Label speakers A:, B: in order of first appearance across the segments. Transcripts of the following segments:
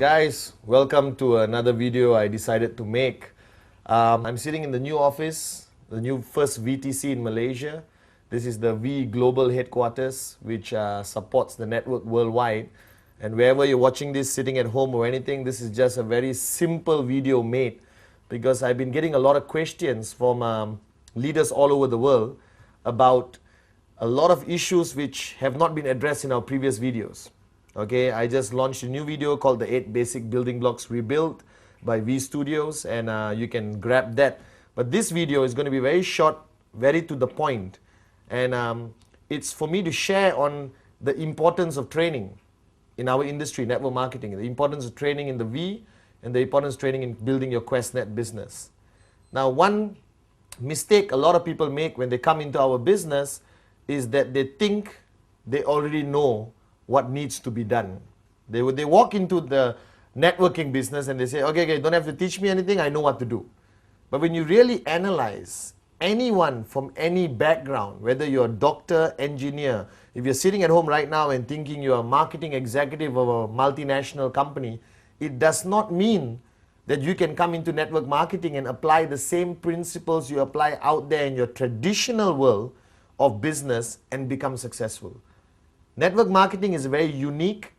A: Guys, welcome to another video I decided to make. I'm sitting in the new office, the new first VTC in Malaysia. This is the V Global Headquarters, which supports the network worldwide. And wherever you're watching this, sitting at home or anything, this is just a very simple video made because I've been getting a lot of questions from leaders all over the world about a lot of issues which have not been addressed in our previous videos. Okay, I just launched a new video called the 8 Basic Building Blocks Rebuilt by V Studios, and you can grab that. But this video is going to be very short, very to the point, and it's for me to share on the importance of training in our industry, network marketing, the importance of training in the V, and the importance of training in building your QuestNet business. Now, one mistake a lot of people make when they come into our business is that they think they already know what needs to be done. They walk into the networking business and they say, okay, don't have to teach me anything, I know what to do. But when you really analyze anyone from any background, whether you're a doctor, engineer, if you're sitting at home right now and thinking you're a marketing executive of a multinational company, it does not mean that you can come into network marketing and apply the same principles you apply out there in your traditional world of business and become successful. Network marketing is a very unique,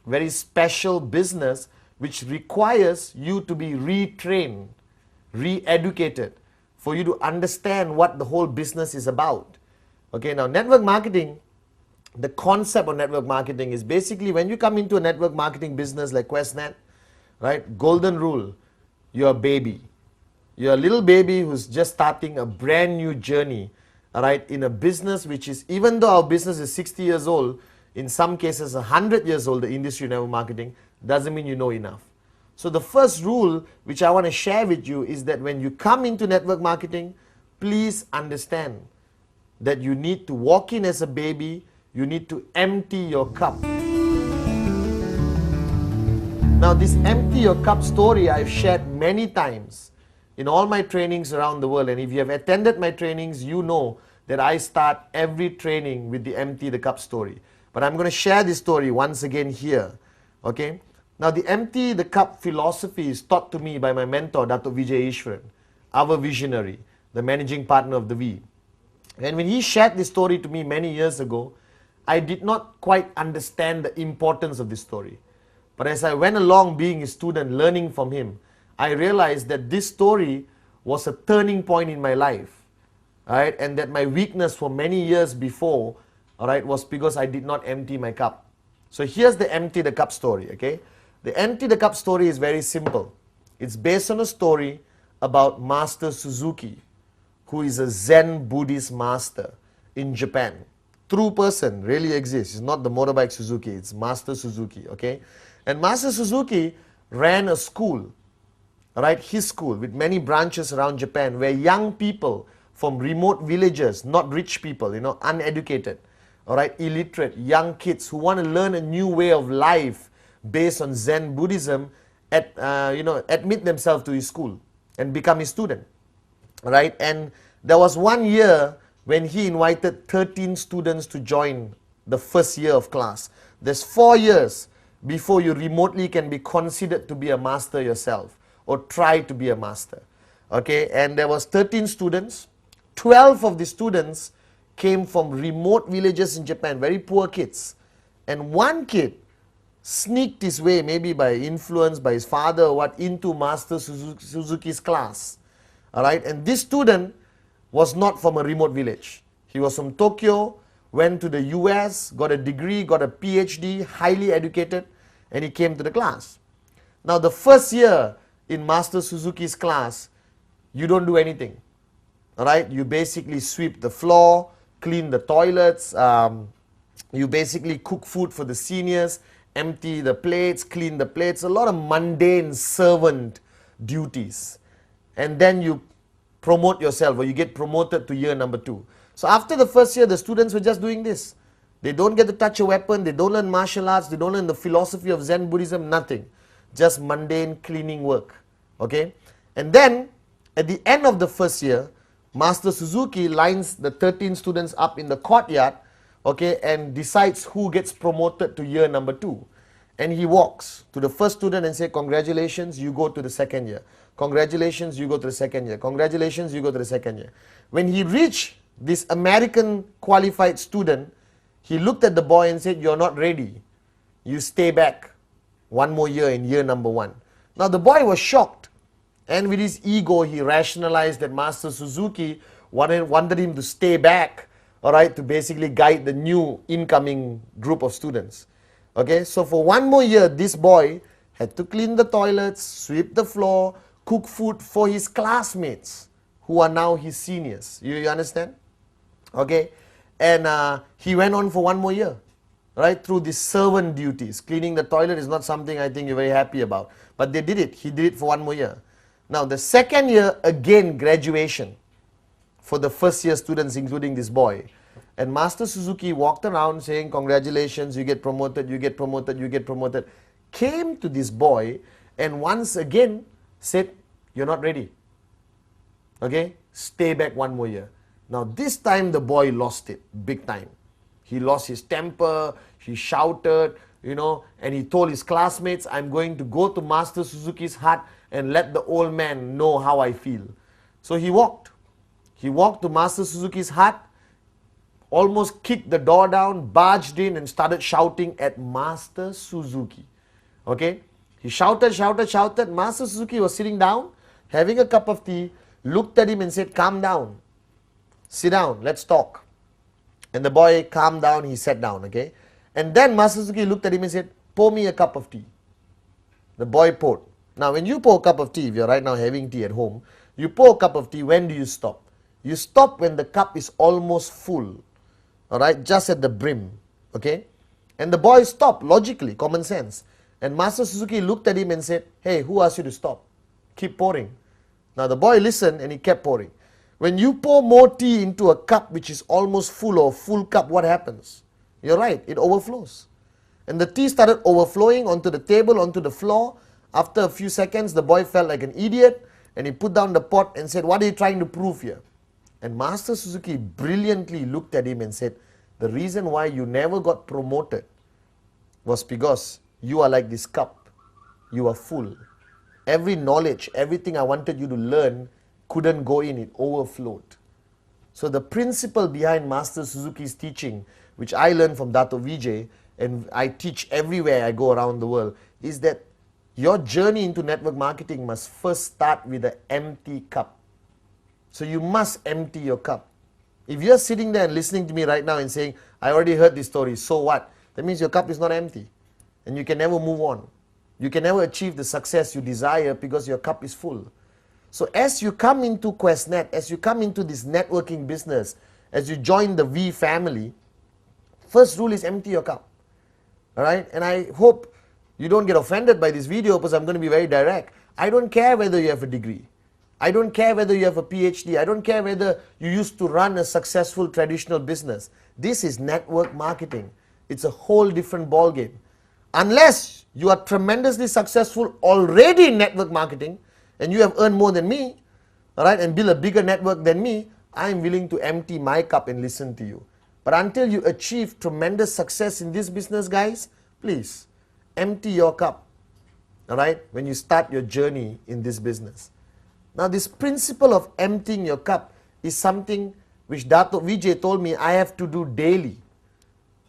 A: very special business which requires you to be retrained, re-educated, for you to understand what the whole business is about. Okay, now network marketing, the concept of network marketing is basically when you come into a network marketing business like QuestNet, right? Golden rule, you're a baby. You're a little baby who's just starting a brand new journey, all right, in a business which is, even though our business is 60 years old, in some cases 100 years old, the industry of network marketing, doesn't mean you know enough. So the first rule which I want to share with you is that when you come into network marketing, please understand that you need to walk in as a baby, you need to empty your cup. Now this empty your cup story I've shared many times in all my trainings around the world, and if you have attended my trainings, you know that I start every training with the empty the cup story. But I'm going to share this story once again here. Okay? Now the empty the cup philosophy is taught to me by my mentor, Dato' Vijay Ishwaran, our visionary, the managing partner of the V. And when he shared this story to me many years ago, I did not quite understand the importance of this story. But as I went along being a student, learning from him, I realized that this story was a turning point in my life. Right? And that my weakness for many years before, all right, was because I did not empty my cup. So here's the empty the cup story, okay? The empty the cup story is very simple. It's based on a story about Master Suzuki, who is a Zen Buddhist master in Japan. True person, really exists. It's not the motorbike Suzuki, it's Master Suzuki, okay? And Master Suzuki ran a school, all right, his school with many branches around Japan where young people from remote villages, not rich people, uneducated, all right, illiterate, young kids who want to learn a new way of life based on Zen Buddhism, admit themselves to his school and become his student, all right? And there was one year when he invited 13 students to join the first year of class. There's 4 years before you remotely can be considered to be a master yourself or try to be a master, okay? And there was 13 students. 12 of the students came from remote villages in Japan, very poor kids. And one kid sneaked his way, maybe by influence by his father or what, into Master Suzuki's class. All right, and this student was not from a remote village. He was from Tokyo, went to the US, got a degree, got a PhD, highly educated, and he came to the class. Now the first year in Master Suzuki's class, you don't do anything. All right, you basically sweep the floor, clean the toilets, you basically cook food for the seniors, empty the plates, clean the plates, a lot of mundane servant duties. And then you promote yourself, or you get promoted to year number 2. So after the first year, the students were just doing this. They don't get to touch a weapon, they don't learn martial arts, they don't learn the philosophy of Zen Buddhism, nothing. Just mundane cleaning work, okay? And then, at the end of the first year, Master Suzuki lines the 13 students up in the courtyard, okay, and decides who gets promoted to year number 2. And he walks to the first student and say, congratulations, you go to the second year. Congratulations, you go to the second year. Congratulations, you go to the second year. When he reached this American qualified student, he looked at the boy and said, you're not ready. You stay back one more year in year number 1. Now the boy was shocked. And with his ego, he rationalized that Master Suzuki wanted him to stay back, all right, to basically guide the new incoming group of students. Okay, so for one more year, this boy had to clean the toilets, sweep the floor, cook food for his classmates who are now his seniors. You understand? Okay, and he went on for one more year, right, through these servant duties. Cleaning the toilet is not something I think you're very happy about, but they did it. He did it for one more year. Now the second year, again graduation for the first year students, including this boy. And Master Suzuki walked around saying, congratulations, you get promoted, you get promoted, you get promoted. Came to this boy and once again said, you're not ready. Okay, stay back one more year. Now this time the boy lost it, big time. He lost his temper, he shouted, and he told his classmates, I'm going to go to Master Suzuki's hut and let the old man know how I feel. So he walked. He walked to Master Suzuki's hut, almost kicked the door down, barged in and started shouting at Master Suzuki. Okay? He shouted, shouted, shouted. Master Suzuki was sitting down, having a cup of tea, looked at him and said, calm down. Sit down, let's talk. And the boy calmed down, he sat down, okay? And then Master Suzuki looked at him and said, pour me a cup of tea. The boy poured. Now when you pour a cup of tea, if you're right now having tea at home, you pour a cup of tea, when do you stop? You stop when the cup is almost full, all right, just at the brim, okay? And the boy stopped, logically, common sense. And Master Suzuki looked at him and said, hey, who asked you to stop? Keep pouring. Now the boy listened and he kept pouring. When you pour more tea into a cup which is almost full or full cup, what happens? You're right, it overflows. And the tea started overflowing onto the table, onto the floor. After a few seconds, the boy felt like an idiot and he put down the pot and said, what are you trying to prove here? And Master Suzuki brilliantly looked at him and said, the reason why you never got promoted was because you are like this cup. You are full. Every knowledge, everything I wanted you to learn couldn't go in, it overflowed. So the principle behind Master Suzuki's teaching, which I learned from Dato Vijay, and I teach everywhere I go around the world, is that your journey into network marketing must first start with an empty cup. So you must empty your cup. If you're sitting there and listening to me right now and saying, I already heard this story, so what? That means your cup is not empty. And you can never move on. You can never achieve the success you desire because your cup is full. So as you come into QuestNet, as you come into this networking business, as you join the V family, first rule is empty your cup. Alright? And I hope you don't get offended by this video because I'm going to be very direct. I don't care whether you have a degree. I don't care whether you have a PhD. I don't care whether you used to run a successful traditional business. This is network marketing. It's a whole different ballgame. Unless you are tremendously successful already in network marketing and you have earned more than me, all right, and build a bigger network than me, I am willing to empty my cup and listen to you. But until you achieve tremendous success in this business, guys, please empty your cup, all right, when you start your journey in this business. Now, this principle of emptying your cup is something which Dato Vijay told me I have to do daily.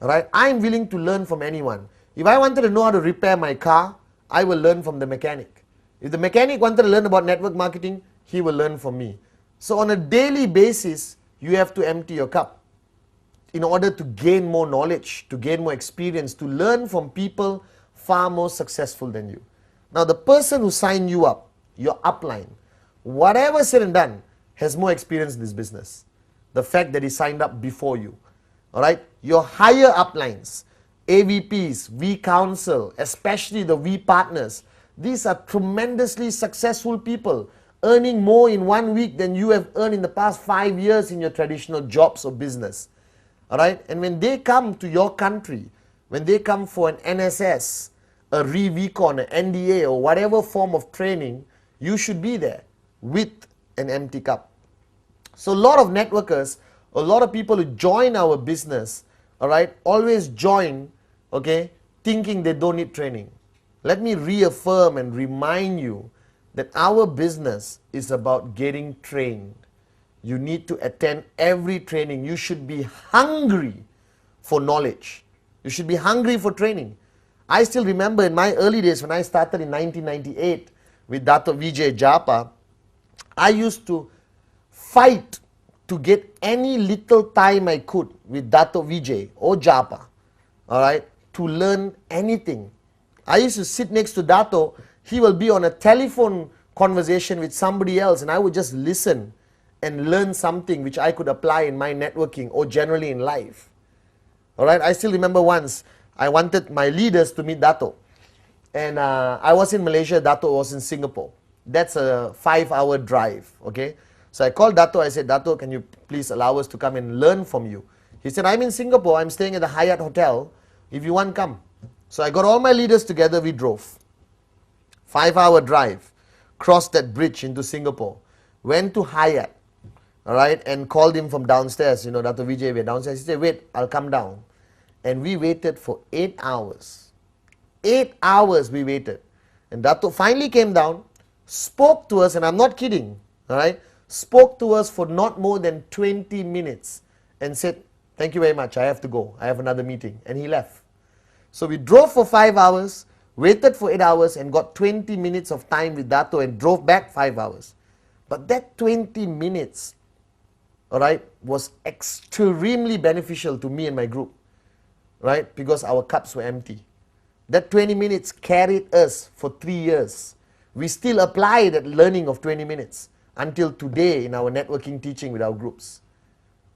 A: All right, I am willing to learn from anyone. If I wanted to know how to repair my car, I will learn from the mechanic. If the mechanic wanted to learn about network marketing, he will learn from me. So on a daily basis, you have to empty your cup in order to gain more knowledge, to gain more experience, to learn from people far more successful than you. Now, the person who signed you up, your upline, whatever said and done, has more experience in this business. The fact that he signed up before you. All right? Your higher uplines, AVPs, V Council, especially the V partners, these are tremendously successful people, earning more in 1 week than you have earned in the past 5 years in your traditional jobs or business. All right? And when they come to your country, when they come for an NSS, a ReVcon, an NDA, or whatever form of training, you should be there with an empty cup. So a lot of networkers, a lot of people who join our business, all right, always join, okay, thinking they don't need training. Let me reaffirm and remind you that our business is about getting trained. You need to attend every training. You should be hungry for knowledge. You should be hungry for training. I still remember in my early days when I started in 1998 with Dato Vijay Japa, I used to fight to get any little time I could with Dato Vijay or Japa, all right, to learn anything. I used to sit next to Dato. He will be on a telephone conversation with somebody else, and I would just listen and learn something which I could apply in my networking or generally in life. All right, I still remember once I wanted my leaders to meet Dato, and I was in Malaysia, Dato was in Singapore. That's a 5-hour drive, okay? So I called Dato, I said, Dato, can you please allow us to come and learn from you? He said, I'm in Singapore, I'm staying at the Hyatt Hotel. If you want, come. So I got all my leaders together, we drove. 5-hour drive, crossed that bridge into Singapore, went to Hyatt, all right, and called him from downstairs. You know, Dato Vijay, we're downstairs. He said, wait, I'll come down. And we waited for 8 hours. 8 hours we waited. And Dato finally came down, spoke to us, and I'm not kidding, all right, spoke to us for not more than 20 minutes and said, thank you very much, I have to go, I have another meeting, and he left. So we drove for 5 hours, waited for 8 hours, and got 20 minutes of time with Dato and drove back 5 hours. But that 20 minutes, all right, was extremely beneficial to me and my group, right, because our cups were empty. That 20 minutes carried us for 3 years. We still apply that learning of 20 minutes until today in our networking teaching with our groups.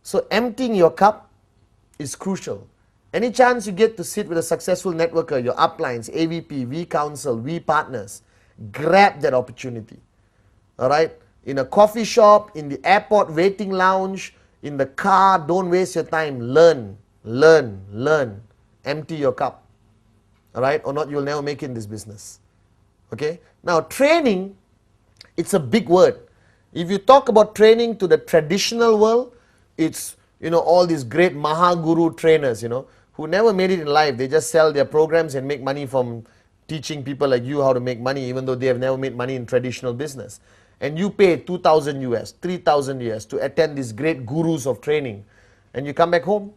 A: So emptying your cup is crucial. Any chance you get to sit with a successful networker, your uplines, AVP, V Council, V Partners, grab that opportunity. All right? In a coffee shop, in the airport waiting lounge, in the car, don't waste your time. Learn, learn, learn. Empty your cup. All right? Or not, you'll never make it in this business. Okay? Now, training, it's a big word. If you talk about training to the traditional world, it's, you know, all these great Mahaguru trainers, you know, who never made it in life. They just sell their programs and make money from teaching people like you how to make money, even though they have never made money in traditional business. And you pay 2,000 US, 3,000 US to attend these great gurus of training. And you come back home,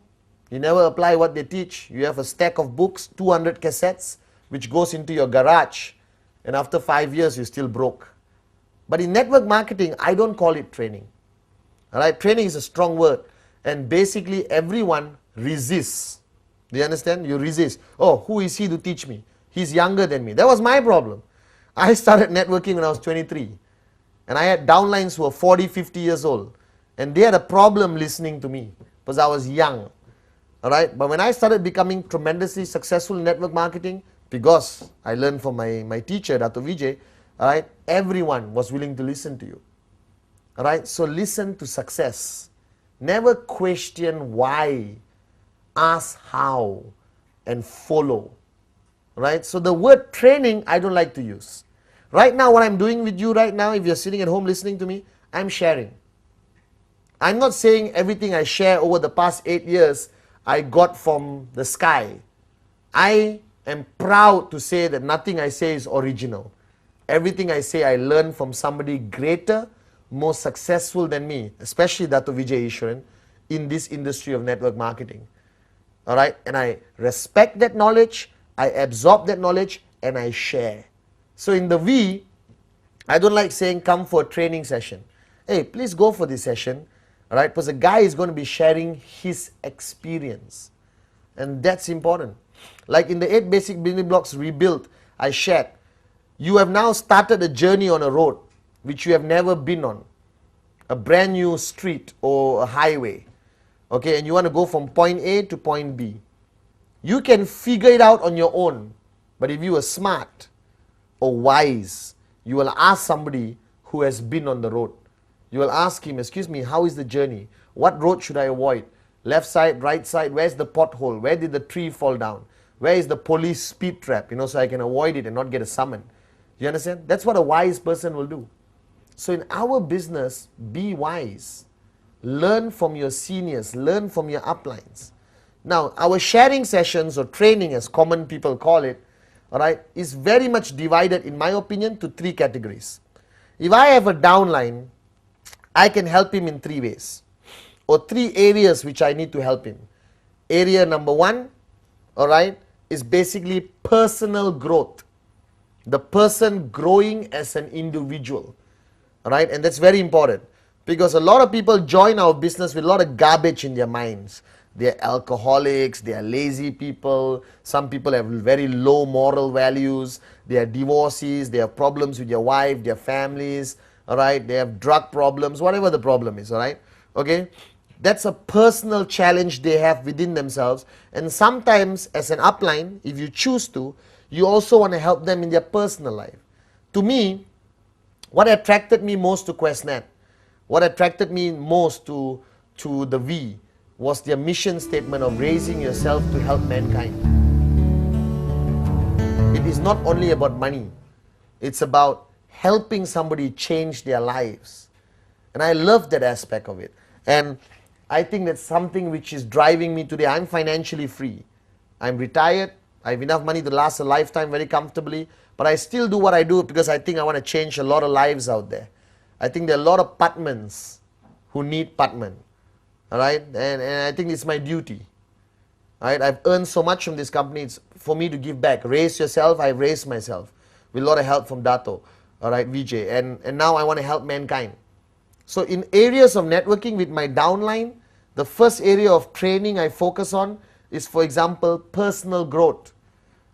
A: you never apply what they teach. You have a stack of books, 200 cassettes, which goes into your garage. And after 5 years, you're still broke. But in network marketing, I don't call it training. All right, training is a strong word. And basically, everyone resists. Do you understand? You resist. Oh, who is he to teach me? He's younger than me. That was my problem. I started networking when I was 23. And I had downlines who were 40, 50 years old. And they had a problem listening to me because I was young. All right, but when I started becoming tremendously successful in network marketing, because I learned from my teacher, Dato Vijay, all right, everyone was willing to listen to you. All right, so listen to success. Never question why. Ask how and follow. Right? So the word training, I don't like to use. Right now, what I'm doing with you right now, if you're sitting at home listening to me, I'm sharing. I'm not saying everything I share over the past 8 years I got from the sky. I am proud to say that nothing I say is original. Everything I say I learned from somebody greater, more successful than me, especially Dato Vijay Ishwaran, in this industry of network marketing. All right, and I respect that knowledge, I absorb that knowledge, and I share. So in the V, I don't like saying come for a training session. Hey, please go for this session, all right, because the guy is going to be sharing his experience. And that's important. Like in the 8 basic building blocks rebuilt, I shared, you have now started a journey on a road which you have never been on. A brand new street or a highway. Okay, and you want to go from point A to point B. You can figure it out on your own. But if you are smart or wise, you will ask somebody who has been on the road. You will ask him, excuse me, how is the journey? What road should I avoid? Left side, right side, where's the pothole? Where did the tree fall down? Where is the police speed trap? You know, so I can avoid it and not get a summon. You understand? That's what a wise person will do. So in our business, be wise. Learn from your seniors. Learn from your uplines. Now, our sharing sessions or training, as common people call it, all right, is very much divided, in my opinion, to 3 categories. If I have a downline, I can help him in 3 ways, or 3 areas which I need to help him. Area number 1, all right, is basically personal growth. The person growing as an individual, all right, and that's very important because a lot of people join our business with a lot of garbage in their minds. They're alcoholics, they are lazy people, some people have very low moral values, they are divorcees, they have problems with their wife, their families, all right, they have drug problems, whatever the problem is, all right, okay. That's a personal challenge they have within themselves, and sometimes as an upline, if you choose to, you also want to help them in their personal life. To me, what attracted me most to QuestNet, what attracted me most to the V, was their mission statement of raising yourself to help mankind. It is not only about money, it's about helping somebody change their lives. And I love that aspect of it. And I think that's something which is driving me today. I'm financially free. I'm retired. I have enough money to last a lifetime very comfortably. But I still do what I do because I think I want to change a lot of lives out there. I think there are a lot of Pathmans who need Pathman. All right? And I think it's my duty. All right? I've earned so much from this company. It's for me to give back. Raise yourself. I've raised myself with a lot of help from Dato. All right, Vijay. And now I want to help mankind. So in areas of networking with my downline, the first area of training I focus on is, for example, personal growth.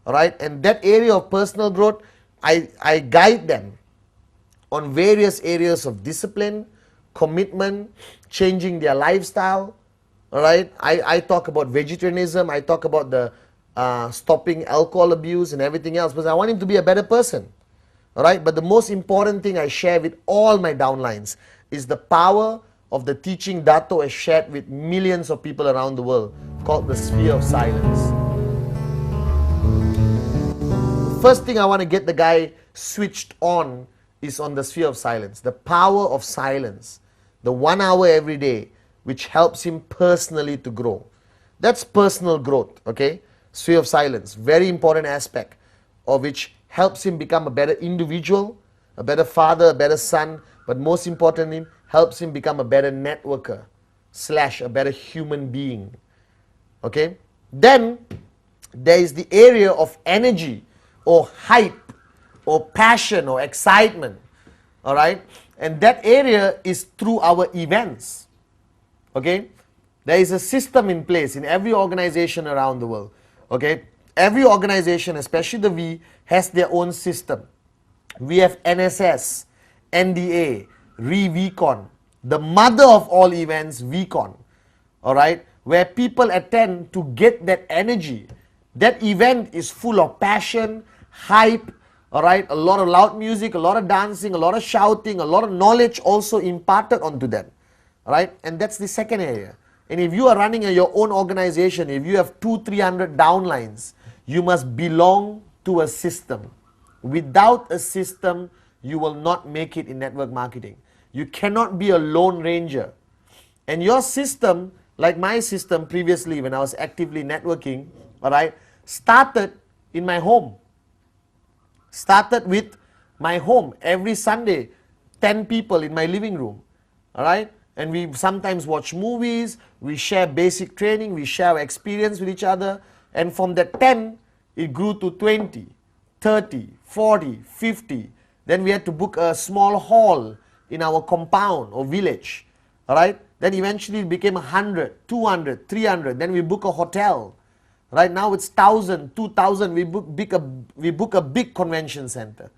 A: All right, and that area of personal growth, I guide them on various areas of discipline, commitment, changing their lifestyle. All right, I talk about vegetarianism, I talk about the stopping alcohol abuse and everything else, because I want him to be a better person. All right, but the most important thing I share with all my downlines is the power of the teaching Dato has shared with millions of people around the world, called the sphere of silence. The first thing I want to get the guy switched on is on the sphere of silence, the power of silence, the 1 hour every day, which helps him personally to grow. That's personal growth, okay? Sphere of silence, very important aspect of which helps him become a better individual, a better father, a better son, but most importantly, helps him become a better networker / a better human being. Okay? Then there is the area of energy or hype or passion or excitement. All right? And that area is through our events. Okay? There is a system in place in every organization around the world. Okay? Every organization, especially the V, has their own system. We have NSS, NDA, VCon, the mother of all events, VCon, all right, where people attend to get that energy. That event is full of passion, hype, all right, a lot of loud music, a lot of dancing, a lot of shouting, a lot of knowledge also imparted onto them, all right, and that's the second area. And if you are running your own organization, if you have 200-300 downlines, you must belong to a system. Without a system, you will not make it in network marketing. You cannot be a lone ranger. And your system, like my system previously when I was actively networking, all right, started in my home. Started with my home. Every Sunday, 10 people in my living room, all right? And we sometimes watch movies, we share basic training, we share our experience with each other. And from that 10, it grew to 20, 30, 40, 50. Then we had to book a small hall in our compound or village, all right? Then eventually it became 100, 200, 300. Then we book a hotel. Right now it's 1,000, 2,000. We book a big convention center,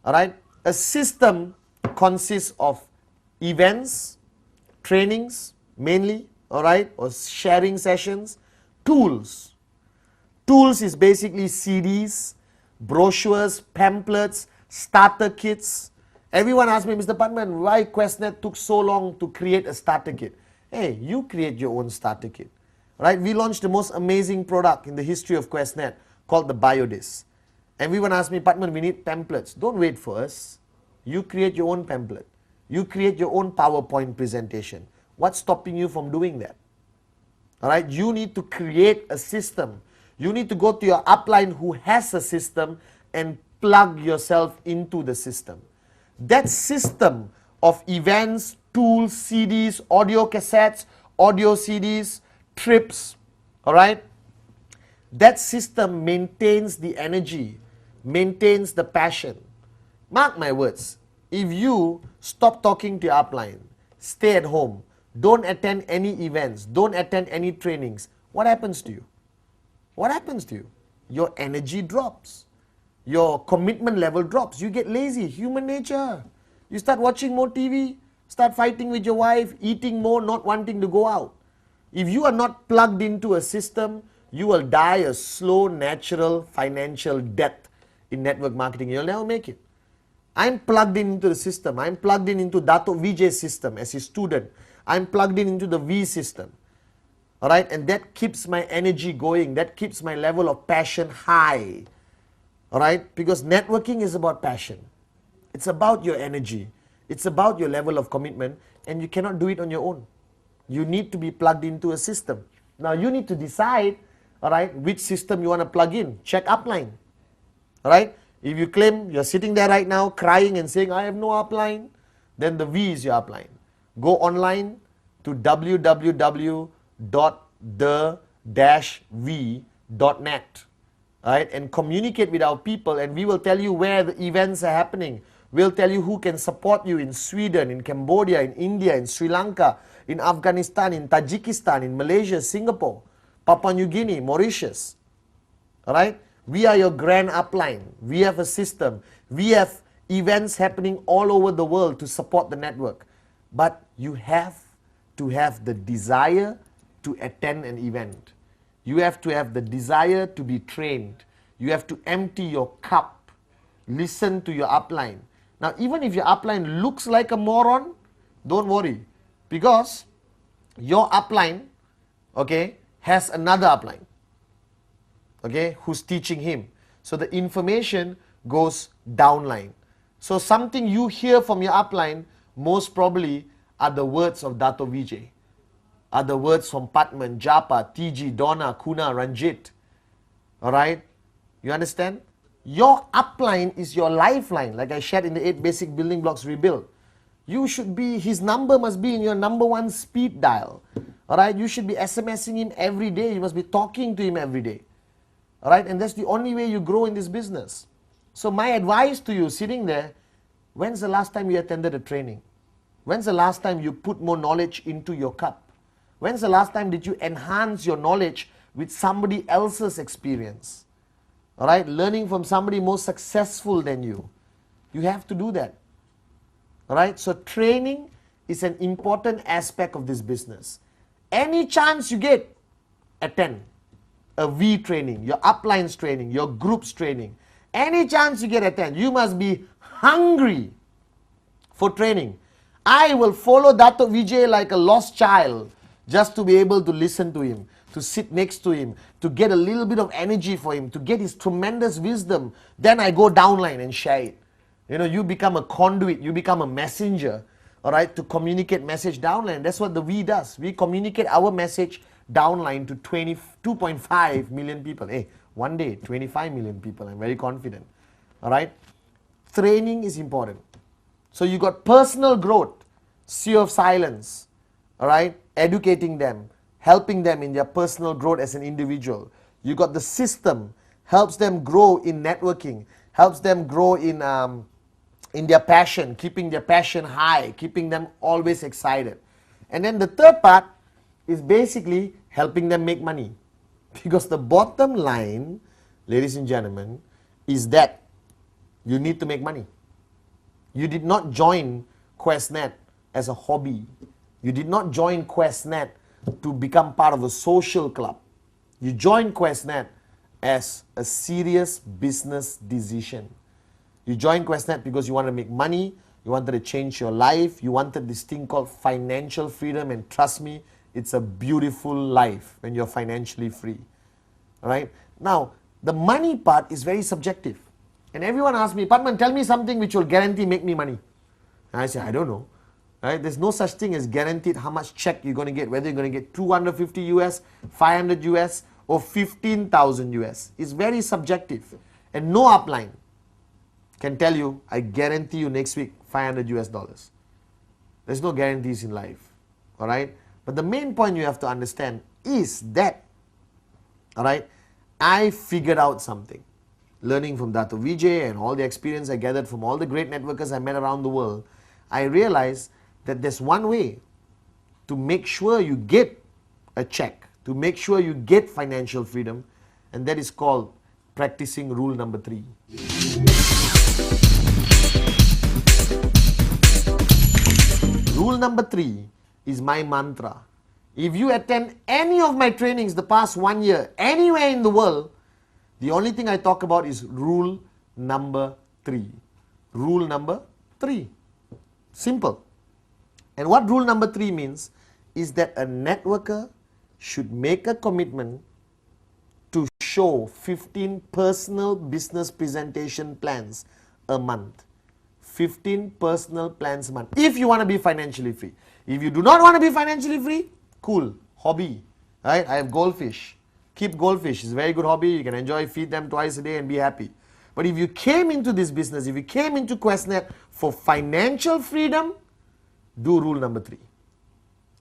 A: all right? A system consists of events, trainings mainly, all right, or sharing sessions, tools. Tools is basically CDs, brochures, pamphlets, starter kits. Everyone asks me, Mr. Pathman, why QuestNet took so long to create a starter kit? Hey, you create your own starter kit. Right? We launched the most amazing product in the history of QuestNet called the BioDisc. Everyone asks me, Pathman, we need pamphlets. Don't wait for us. You create your own pamphlet. You create your own PowerPoint presentation. What's stopping you from doing that? All right, you need to create a system. You need to go to your upline who has a system and plug yourself into the system. That system of events, tools, CDs, audio cassettes, audio CDs, trips, all right, that system maintains the energy, maintains the passion. Mark my words, if you stop talking to your upline, stay at home, don't attend any events, don't attend any trainings, what happens to you? What happens to you? Your energy drops. Your commitment level drops. You get lazy, human nature. You start watching more TV, start fighting with your wife, eating more, not wanting to go out. If you are not plugged into a system, you will die a slow, natural, financial death in network marketing. You'll never make it. I'm plugged into the system. I'm plugged into Dato Vijay's system as his student. I'm plugged into the V system. All right, and that keeps my energy going. That keeps my level of passion high. All right, because networking is about passion. It's about your energy. It's about your level of commitment, and you cannot do it on your own. You need to be plugged into a system. Now you need to decide, all right, which system you want to plug in. Check upline. All right, if you claim you're sitting there right now crying and saying, I have no upline, then the V is your upline. Go online to www.the-v.net. Right, and communicate with our people, and we will tell you where the events are happening. We'll tell you who can support you in Sweden, in Cambodia, in India, in Sri Lanka, in Afghanistan, in Tajikistan, in Malaysia, Singapore, Papua New Guinea, Mauritius. All right, we are your grand upline. We have a system. We have events happening all over the world to support the network. But you have to have the desire to attend an event. You have to have the desire to be trained. You have to empty your cup. Listen to your upline. Now, even if your upline looks like a moron, don't worry. Because your upline, okay, has another upline, okay, who's teaching him. So the information goes downline. So something you hear from your upline, most probably are the words of Dato Vijay. Are the words from Pathman, Japa, TG, Donna, Kuna, Ranjit. Alright? You understand? Your upline is your lifeline, like I shared in the 8 basic building blocks rebuild. You should be, his number must be in your number 1 speed dial. Alright? You should be SMSing him every day. You must be talking to him every day. Alright? And that's the only way you grow in this business. So my advice to you sitting there, when's the last time you attended a training? When's the last time you put more knowledge into your cup? When's the last time did you enhance your knowledge with somebody else's experience? All right, learning from somebody more successful than you. You have to do that. All right, so training is an important aspect of this business. Any chance you get, attend a V training, your uplines training, your groups training. Any chance you get, attend. You must be hungry for training. I will follow Dato Vijay like a lost child, just to be able to listen to him, to sit next to him, to get a little bit of energy for him, to get his tremendous wisdom. Then I go downline and share it. You know, you become a conduit, you become a messenger, all right, to communicate message downline. That's what the V does. We communicate our message downline to 2.5 million people. Hey, one day, 25 million people, I'm very confident. All right, training is important. So you got personal growth, sea of silence, all right, educating them, helping them in their personal growth as an individual. You got the system, helps them grow in networking, helps them grow in their passion, keeping their passion high, keeping them always excited. And then the third part is basically helping them make money. Because the bottom line, ladies and gentlemen, is that you need to make money. You did not join QuestNet as a hobby. You did not join QuestNet to become part of a social club. You joined QuestNet as a serious business decision. You joined QuestNet because you wanted to make money, you wanted to change your life, you wanted this thing called financial freedom, and trust me, it's a beautiful life when you're financially free. All right? Now, the money part is very subjective. And everyone asks me, Pathman, tell me something which will guarantee make me money. And I say, I don't know. Right? There's no such thing as guaranteed how much check you're going to get, whether you're going to get 250 US, 500 US, or 15,000 US. It's very subjective. And no upline can tell you, I guarantee you next week 500 US dollars. There's no guarantees in life. Alright? But the main point you have to understand is that, alright, I figured out something. Learning from Dato Vijay and all the experience I gathered from all the great networkers I met around the world, I realized that there's one way to make sure you get a check, to make sure you get financial freedom, and that is called practicing rule number 3. Rule number 3 is my mantra. If you attend any of my trainings the past 1 year, anywhere in the world, the only thing I talk about is rule number 3. Rule number 3. Simple. And what rule number 3 means is that a networker should make a commitment to show 15 personal business presentation plans a month. 15 personal plans a month. If you want to be financially free. If you do not want to be financially free, cool, hobby. Right? I have goldfish. Keep goldfish. It's a very good hobby. You can enjoy, feed them twice a day and be happy. But if you came into this business, if you came into QuestNet for financial freedom, do rule number 3.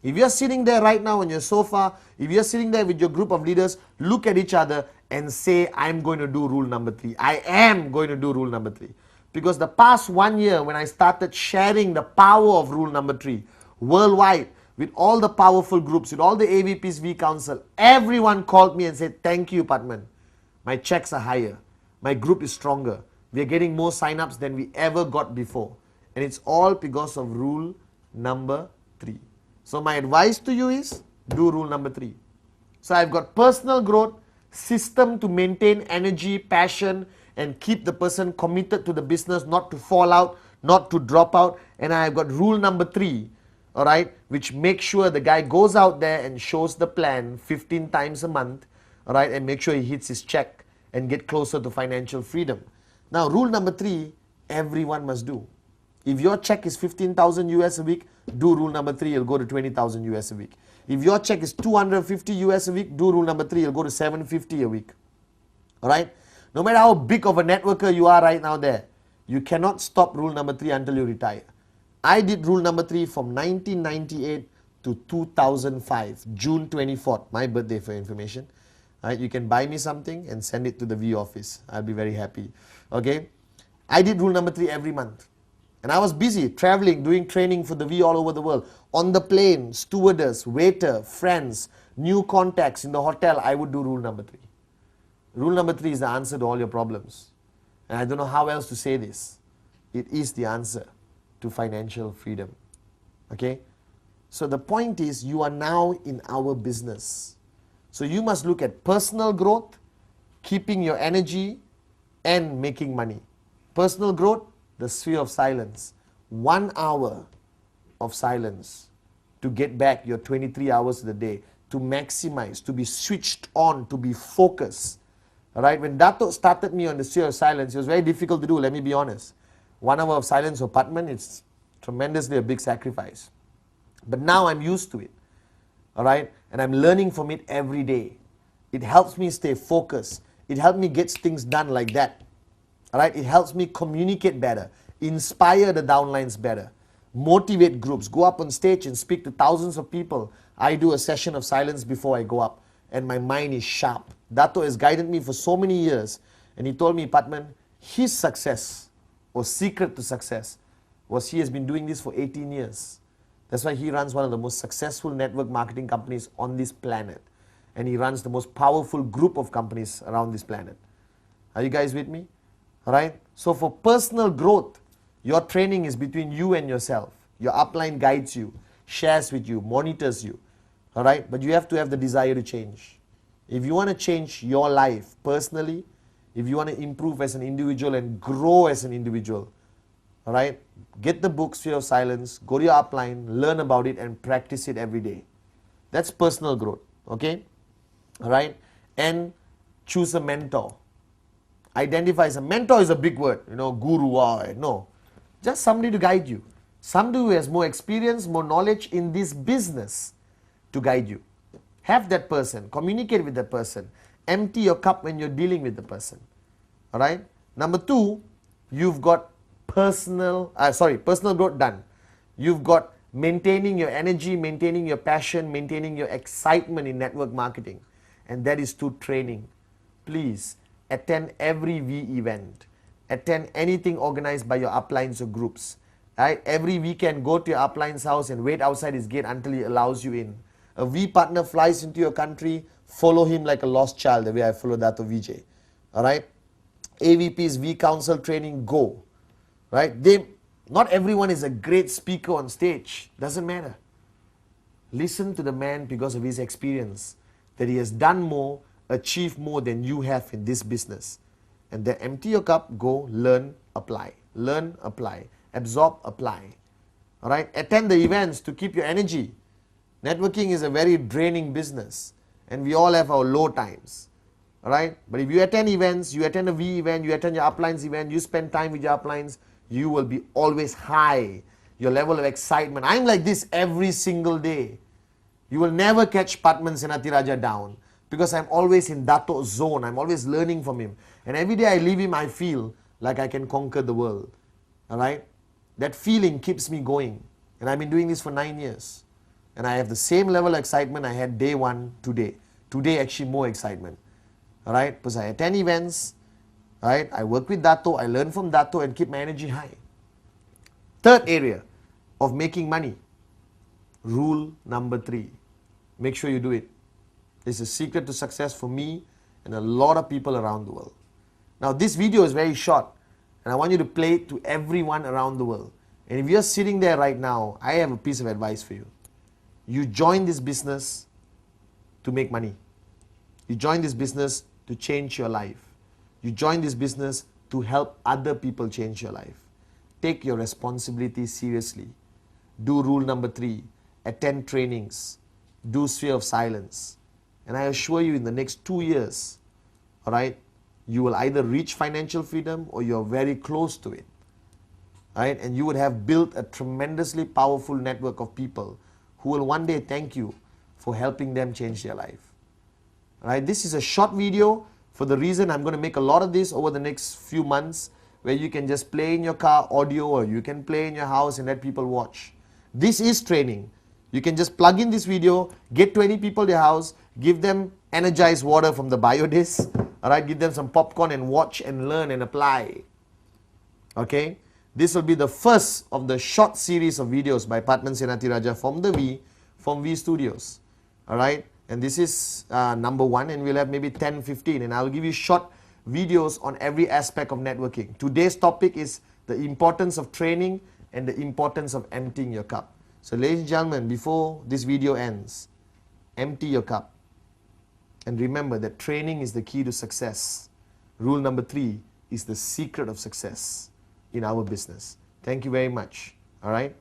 A: If you're sitting there right now on your sofa, if you're sitting there with your group of leaders, look at each other and say, I'm going to do rule number 3. I am going to do rule number 3. Because the past 1 year when I started sharing the power of rule number 3 worldwide, with all the powerful groups, with all the AVPs V Council, everyone called me and said, thank you, Pathman. My checks are higher. My group is stronger. We are getting more sign-ups than we ever got before. And it's all because of rule number 3. So my advice to you is, do rule number 3. So I've got personal growth, system to maintain energy, passion, and keep the person committed to the business, not to fall out, not to drop out. And I've got rule number 3. Alright, which makes sure the guy goes out there and shows the plan 15 times a month, alright, and make sure he hits his check and get closer to financial freedom. Now, rule number 3, everyone must do. If your check is 15,000 US a week, do rule number 3, you'll go to 20,000 US a week. If your check is 250 US a week, do rule number 3, you'll go to 750 a week. Alright, no matter how big of a networker you are right now there, you cannot stop rule number 3 until you retire. I did rule number 3 from 1998 to 2005, June 24th, my birthday for information. Right, you can buy me something and send it to the V office. I'll be very happy. Okay, I did rule number 3 every month. And I was busy traveling, doing training for the V all over the world. On the plane, stewardess, waiter, friends, new contacts in the hotel, I would do rule number 3. Rule number 3 is the answer to all your problems. And I don't know how else to say this. It is the answer to financial freedom. Okay? So the point is, you are now in our business. So you must look at personal growth, keeping your energy, and making money. Personal growth, the sphere of silence. 1 hour of silence to get back your 23 hours of the day, to maximize, to be switched on, to be focused. Alright, when Dato started me on the sphere of silence, it was very difficult to do, let me be honest. 1 hour of silence for Pathman, it's tremendously a big sacrifice. But now I'm used to it. Alright, and I'm learning from it every day. It helps me stay focused. It helps me get things done like that. Alright, it helps me communicate better, inspire the downlines better, motivate groups, go up on stage and speak to thousands of people. I do a session of silence before I go up, and my mind is sharp. Dato has guided me for so many years, and he told me, Pathman, his success or secret to success was he has been doing this for 18 years. That's why he runs one of the most successful network marketing companies on this planet. And he runs the most powerful group of companies around this planet. Are you guys with me? Alright? So for personal growth, your training is between you and yourself. Your upline guides you, shares with you, monitors you. Alright? But you have to have the desire to change. If you want to change your life personally, if you want to improve as an individual and grow as an individual, alright, get the book Sphere of Silence, go to your upline, learn about it and practice it every day. That's personal growth, okay? Alright, and choose a mentor. Identify as a mentor is a big word, you know, guru, no. Just somebody to guide you. somebody who has more experience, more knowledge in this business to guide you. Have that person, communicate with that person, empty your cup when you're dealing with the person. All right. Number 2, you've got personal growth done. You've got maintaining your energy, maintaining your passion, maintaining your excitement in network marketing, and that is through training. Please attend every V event, attend anything organized by your uplines or groups. Right? Every weekend, go to your upline's house and wait outside his gate until he allows you in. A V partner flies into your country, follow him like a lost child, the way I follow that of VJ. All right? AVP's V Council training, go. Right? Not everyone is a great speaker on stage. Doesn't matter. Listen to the man because of his experience, that he has done more, achieved more than you have in this business. And then empty your cup, go, learn, apply. Learn, apply. Absorb, apply. All right? Attend the events to keep your energy. Networking is a very draining business, and we all have our low times. All right? But if you attend events, you attend a V event, you attend your uplines event, you spend time with your uplines, you will be always high. Your level of excitement. I'm like this every single day. You will never catch Pathman Senatiraja down because I'm always in Dato zone. I'm always learning from him. And every day I leave him, I feel like I can conquer the world. All right? That feeling keeps me going. And I've been doing this for 9 years. And I have the same level of excitement I had day 1 today. Today actually more excitement. All right? Because I attend events. Right? I work with Dato, I learn from Dato and keep my energy high. Third area of making money. Rule number 3. Make sure you do it. It's a secret to success for me and a lot of people around the world. Now this video is very short and I want you to play it to everyone around the world. And if you're sitting there right now, I have a piece of advice for you. You join this business to make money. You join this business to change your life. You join this business to help other people change your life. Take your responsibility seriously. Do rule number 3. Attend trainings. Do sphere of silence. And I assure you in the next 2 years, all right, you will either reach financial freedom or you're very close to it. Right? And you would have built a tremendously powerful network of people who will one day thank you for helping them change their life. All right? This is a short video. For the reason I'm going to make a lot of this over the next few months, where you can just play in your car audio or you can play in your house and let people watch. This is training. You can just plug in this video, get 20 people to your house, give them energized water from the biodisk, all right, give them some popcorn and watch and learn and apply. Okay? This will be the first of the short series of videos by Pathman Senatiraja from V Studios. All right? And this is number 1 and we'll have maybe 10, 15 and I'll give you short videos on every aspect of networking. Today's topic is the importance of training and the importance of emptying your cup. So ladies and gentlemen, before this video ends, empty your cup. And remember that training is the key to success. Rule number 3 is the secret of success in our business. Thank you very much. All right?